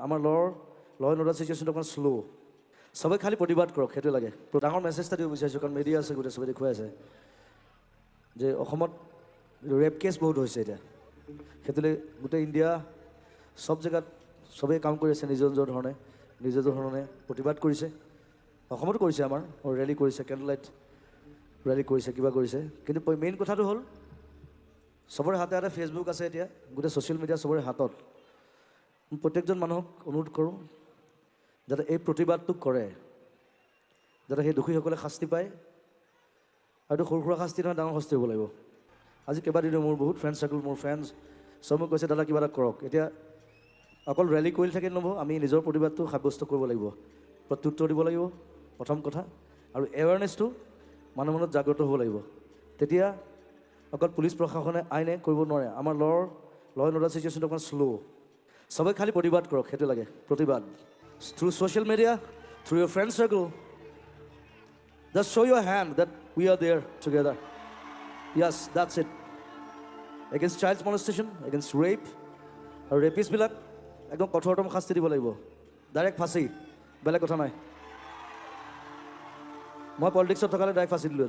আমাৰ ল and order চিটুৱেশ্যনটো অকণমান শ্ল' সবে খালি প্ৰতিবাদ কৰক সেইটোৱে লাগে ডাঙৰ মেছেজ এটা দিব বিচাৰিছোঁ কাৰণ মিডিয়া আছে গোটেই সবে দেখুৱাই আছে যে অসমত ৰেপ কেছ বহুত হৈছে এতিয়া সেইটোলৈ গোটেই ইণ্ডিয়া সব জেগাত সবেই কাম কৰি আছে নিজৰ নিজৰ ধৰণে প্ৰতিবাদ কৰিছে অসমতো কৰিছে আমাৰ ৰেলী কৰিছে কেণ্ডেল লাইট ৰেলী কৰিছে কিবা কৰিছে কিন্তু মেইন কথাটো হ'ল সবৰে হাতে হাতে ফেচবুক আছে এতিয়া গোটেই ছ'চিয়েল মিডিয়া সবৰে হাতত প্ৰত্যেকজন মানুহক অনুৰোধ কৰোঁ যাতে এই প্ৰতিবাদটো কৰে যাতে সেই দোষীসকলে শাস্তি পায় আৰু সৰু সুৰা শাস্তি নহয় ডাঙৰ শাস্তি হ'ব লাগিব আজি কেইবাদিনো মোৰ বহুত ফ্ৰেণ্ড চাৰ্কল মোৰ ফ্ৰেণ্ডছ চব মোক কৈছে দাদা কিবা এটা কৰক এতিয়া অকল ৰেলী কৰি থাকে নহ'ব আমি নিজৰ প্ৰতিবাদটো সাব্যস্ত কৰিব লাগিব প্ৰত্যুত্তৰ দিব লাগিব প্ৰথম কথা আৰু এৱাৰনেছটো মানুহৰ মনত জাগ্ৰত হ'ব লাগিব তেতিয়া অকল পুলিচ প্ৰশাসনে আইনে কৰিব নোৱাৰে আমাৰ ল এণ্ড অৰ্ডাৰ চিটুৱেশ্যনটো অকণমান শ্ল' সবে খালি প্ৰতিবাদ কৰক সেইটোৱে লাগে প্ৰতিবাদ through social media through your friend circle just show' your hand that we are there together yes that's it against child molestation against rape আৰু ৰেপিষ্টবিলাক একদম কঠোৰতম শাস্তি দিব লাগিব ডাইৰেক্ট ফাঁচি বেলেগ কথা নাই মই পলিটিক্সত থকালে ডাইৰেক্ট ফাঁচি দিলোঁ